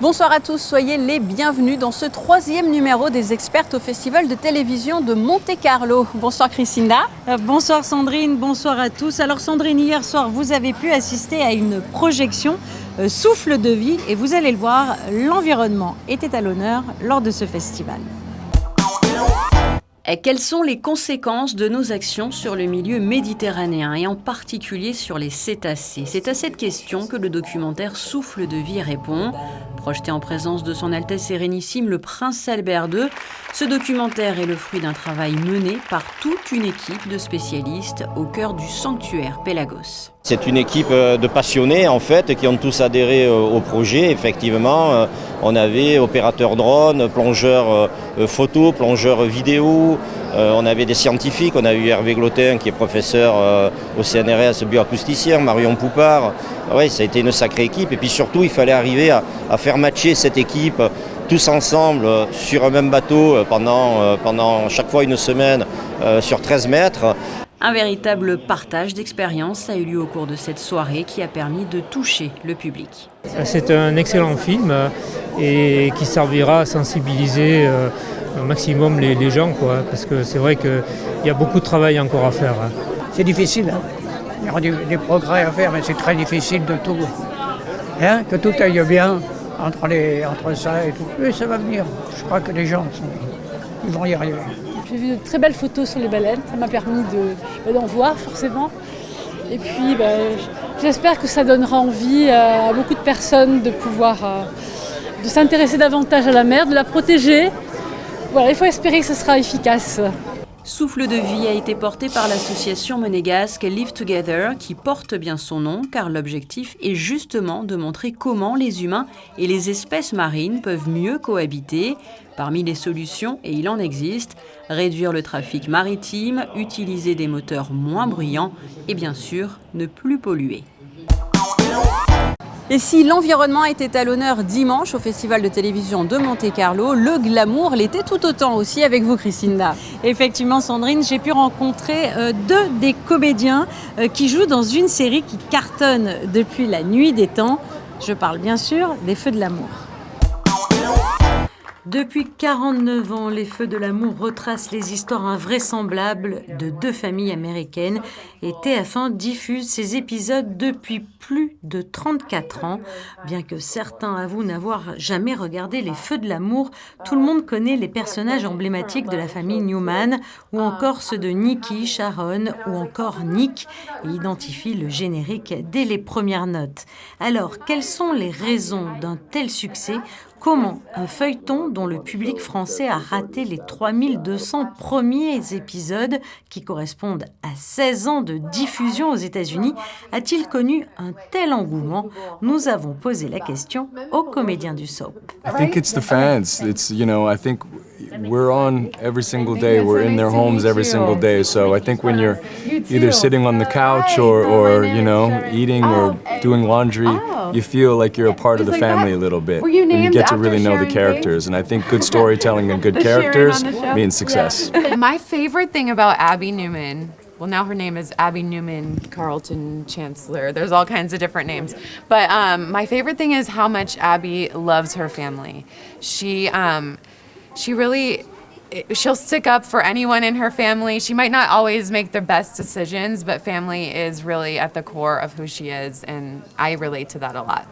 Bonsoir à tous, soyez les bienvenus dans ce 3e numéro des expertes au Festival de télévision de Monte-Carlo. Bonsoir Christina. Bonsoir Sandrine, bonsoir à tous. Alors Sandrine, hier soir, vous avez pu assister à une projection Souffle de vie et vous allez le voir, l'environnement était à l'honneur lors de ce festival. Et quelles sont les conséquences de nos actions sur le milieu méditerranéen et en particulier sur les cétacés? C'est à cette question que le documentaire Souffle de vie répond. Projeté en présence de son Altesse Sérénissime le Prince Albert II, ce documentaire est le fruit d'un travail mené par toute une équipe de spécialistes au cœur du sanctuaire Pélagos. C'est une équipe de passionnés en fait qui ont tous adhéré au projet. Effectivement, on avait opérateurs drone, plongeurs photo, plongeurs vidéo, on avait des scientifiques, on a eu Hervé Glotin qui est professeur au CNRS bioacousticien, Marion Poupard. Ouais, ça a été une sacrée équipe et puis surtout il fallait arriver à faire matcher cette équipe tous ensemble sur un même bateau pendant chaque fois une semaine sur 13 mètres. Un véritable partage d'expériences a eu lieu au cours de cette soirée qui a permis de toucher le public. C'est un excellent film et qui servira à sensibiliser au maximum les gens, quoi, parce que c'est vrai qu'il y a beaucoup de travail encore à faire. C'est difficile, hein. Il y aura des progrès à faire, mais c'est très difficile de tout. Que tout aille bien entre ça et tout. Mais ça va venir. Je crois que les gens, ils vont y arriver. J'ai vu de très belles photos sur les baleines, ça m'a permis d'en voir forcément. Et puis j'espère que ça donnera envie à beaucoup de personnes de pouvoir de s'intéresser davantage à la mer, de la protéger. Voilà, il faut espérer que ce sera efficace. Souffle de vie a été porté par l'association monégasque Live Together qui porte bien son nom car l'objectif est justement de montrer comment les humains et les espèces marines peuvent mieux cohabiter. Parmi les solutions, et il en existe, réduire le trafic maritime, utiliser des moteurs moins bruyants et bien sûr ne plus polluer. Et si l'environnement était à l'honneur dimanche au Festival de télévision de Monte-Carlo, le glamour l'était tout autant aussi avec vous Christina. Effectivement Sandrine, j'ai pu rencontrer deux des comédiens qui jouent dans une série qui cartonne depuis la nuit des temps. Je parle bien sûr des Feux de l'amour. Depuis 49 ans, les Feux de l'amour retracent les histoires invraisemblables de deux familles américaines et TF1 diffuse ces épisodes depuis plus de 34 ans. Bien que certains avouent n'avoir jamais regardé les Feux de l'amour, tout le monde connaît les personnages emblématiques de la famille Newman ou encore ceux de Nicky, Sharon ou encore Nick et identifie le générique dès les premières notes. Alors, quelles sont les raisons d'un tel succès ? Comment un feuilleton dont le public français a raté les 3200 premiers épisodes, qui correspondent à 16 ans de diffusion aux États-Unis, a-t-il connu un tel engouement? Nous avons posé la question aux comédiens du soap. I think it's the fans. It's, I think we're on every single day. We're in their homes every single day. So I think when you're either sitting on the couch or eating or doing laundry, you feel like you're a part of the family a little bit. And you get to really know the characters. And I think good storytelling and good characters means success. My favorite thing about Abby Newman, well, now her name is Abby Newman Carlton Chancellor. There's all kinds of different names. But my favorite thing is how much Abby loves her family. She really, she'll stick up for anyone in her family. She might not always make the best decisions, but family is really at the core of who she is, and I relate to that a lot.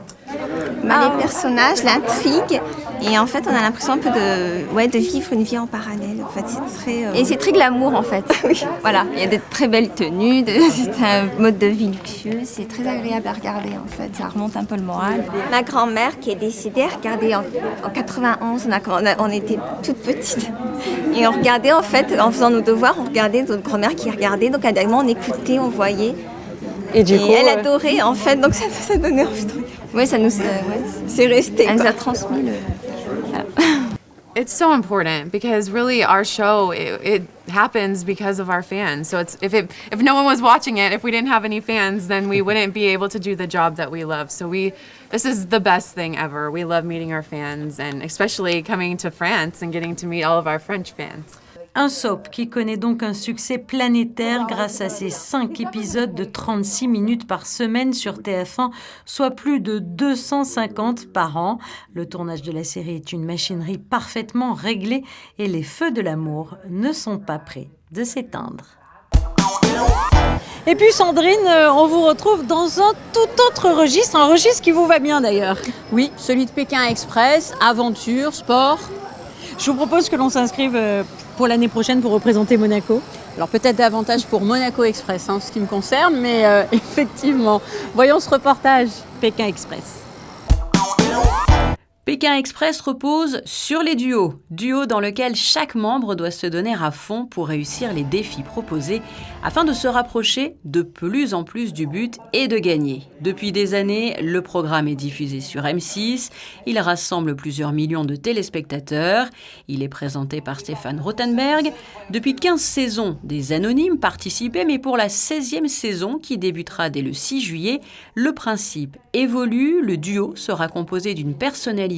Les personnages, l'intrigue, et en fait on a l'impression un peu de vivre une vie en parallèle. En fait, c'est très et c'est très glamour en fait. Oui. Voilà, il y a de très belles tenues, c'est un mode de vie luxueux, c'est très agréable à regarder en fait. Ça remonte un peu le moral. Ma grand-mère qui est décédée, elle regardait en 91, on était toute petite. Et on regardait en fait, en faisant nos devoirs, on regardait notre grand-mère qui regardait, donc également on écoutait, on voyait. Et du coup, elle adorait en fait, donc ça donnait envie de regarder. Oui, c'est resté. Elle nous a transmis le... Voilà. It's so important because really our show it happens because of our fans. So it's if no one was watching it, if we didn't have any fans, then we wouldn't be able to do the job that we love. So this is the best thing ever. We love meeting our fans and especially coming to France and getting to meet all of our French fans. Un soap qui connaît donc un succès planétaire grâce à ses 5 épisodes de 36 minutes par semaine sur TF1, soit plus de 250 par an. Le tournage de la série est une machinerie parfaitement réglée et les feux de l'amour ne sont pas prêts de s'éteindre. Et puis Sandrine, on vous retrouve dans un tout autre registre, un registre qui vous va bien d'ailleurs. Oui, celui de Pékin Express, aventure, sport. Je vous propose que l'on s'inscrive pour l'année prochaine pour représenter Monaco. Alors peut-être davantage pour Monaco Express, en ce qui me concerne, mais effectivement. Voyons ce reportage. Pékin Express. Pékin Express repose sur les duos. Duo dans lequel chaque membre doit se donner à fond pour réussir les défis proposés afin de se rapprocher de plus en plus du but et de gagner. Depuis des années, le programme est diffusé sur M6. Il rassemble plusieurs millions de téléspectateurs. Il est présenté par Stéphane Rothenberg. Depuis 15 saisons, des anonymes participaient, mais pour la 16e saison qui débutera dès le 6 juillet, le principe évolue. Le duo sera composé d'une personnalité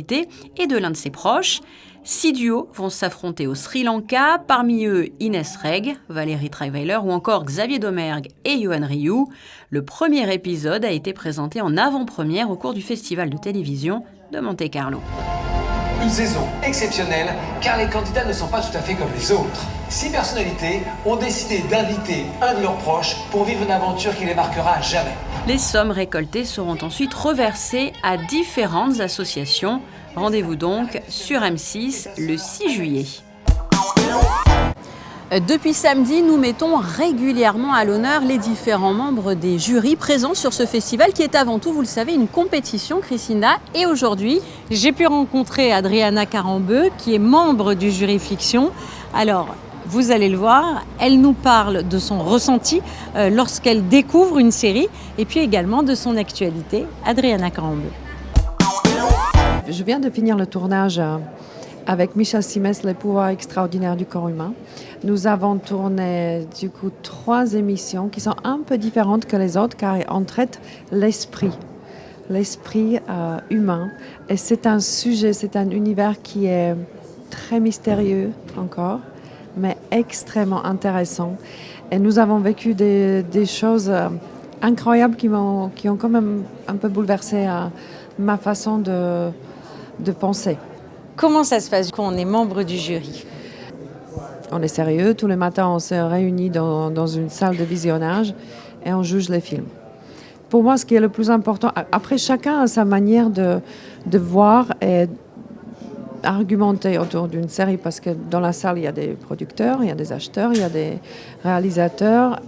et de l'un de ses proches. 6 duos vont s'affronter au Sri Lanka, parmi eux Inès Reg, Valérie Trierweiler ou encore Xavier Domergue et Yohan Ryu. Le premier épisode a été présenté en avant-première au cours du festival de télévision de Monte-Carlo. Une saison exceptionnelle car les candidats ne sont pas tout à fait comme les autres. 6 personnalités ont décidé d'inviter un de leurs proches pour vivre une aventure qui les marquera à jamais. Les sommes récoltées seront ensuite reversées à différentes associations. Rendez-vous donc sur M6 le 6 juillet. Depuis samedi, nous mettons régulièrement à l'honneur les différents membres des jurys présents sur ce festival qui est avant tout, vous le savez, une compétition, Christina. Et aujourd'hui, j'ai pu rencontrer Adriana Carambeu, qui est membre du jury fiction. Alors, vous allez le voir, elle nous parle de son ressenti lorsqu'elle découvre une série et puis également de son actualité. Adriana Carambeu. Je viens de finir le tournage avec Michel Simès, Les pouvoirs extraordinaires du corps humain. Nous avons tourné du coup 3 émissions qui sont un peu différentes que les autres car on traite l'esprit humain. Et c'est un sujet, c'est un univers qui est très mystérieux encore, mais extrêmement intéressant. Et nous avons vécu des choses incroyables qui ont quand même un peu bouleversé ma façon de penser. Comment ça se passe quand on est membre du jury ? On est sérieux, tous les matins on se réunit dans une salle de visionnage et on juge les films. Pour moi, ce qui est le plus important, après chacun a sa manière de voir et argumenter autour d'une série, parce que dans la salle il y a des producteurs, il y a des acheteurs, il y a des réalisateurs.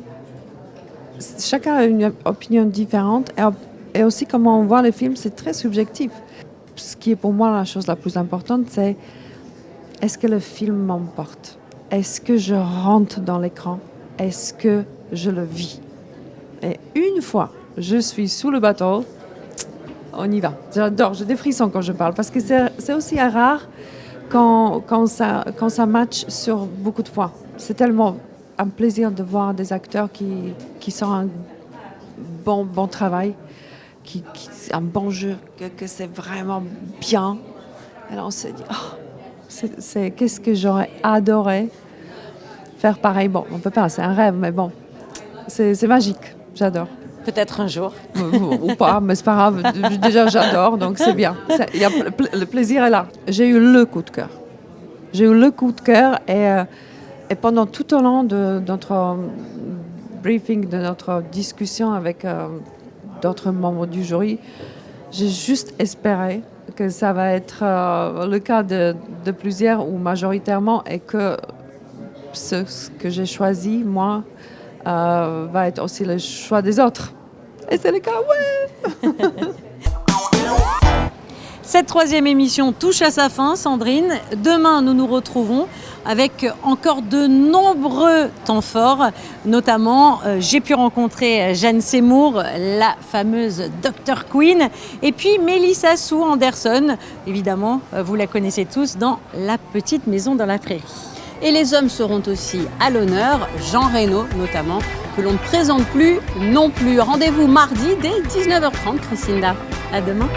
Chacun a une opinion différente et aussi comment on voit les films, c'est très subjectif. Ce qui est pour moi la chose la plus importante, c'est est-ce que le film m'emporte ? Est-ce que je rentre dans l'écran ? Est-ce que je le vis ? Et une fois je suis sous le bateau, on y va. J'adore, j'ai des frissons quand je parle, parce que c'est aussi rare quand ça match sur beaucoup de fois. C'est tellement un plaisir de voir des acteurs qui sont un bon travail, qui un bon jeu, que c'est vraiment bien. Alors on se dit, c'est qu'est-ce que j'aurais adoré faire pareil. Bon, on peut pas, c'est un rêve, mais bon, c'est magique, j'adore. Peut-être un jour. Ou pas, mais c'est pas grave. Déjà, j'adore, donc c'est bien. Le plaisir est là. J'ai eu le coup de cœur. Et pendant tout au long de notre briefing, de notre discussion avec d'autres membres du jury, j'ai juste espéré que ça va être le cas de plusieurs ou majoritairement, et que ce que j'ai choisi, moi, va être aussi le choix des autres. Et c'est le cas, ouais. Cette 3e émission touche à sa fin, Sandrine. Demain, nous nous retrouvons avec encore de nombreux temps forts. Notamment, j'ai pu rencontrer Jeanne Seymour, la fameuse Dr. Queen, et puis Melissa Sue Anderson. Évidemment, vous la connaissez tous dans La Petite Maison dans la Prairie. Et les hommes seront aussi à l'honneur, Jean Reno notamment, que l'on ne présente plus non plus. Rendez-vous mardi dès 19h30, Christina. À demain.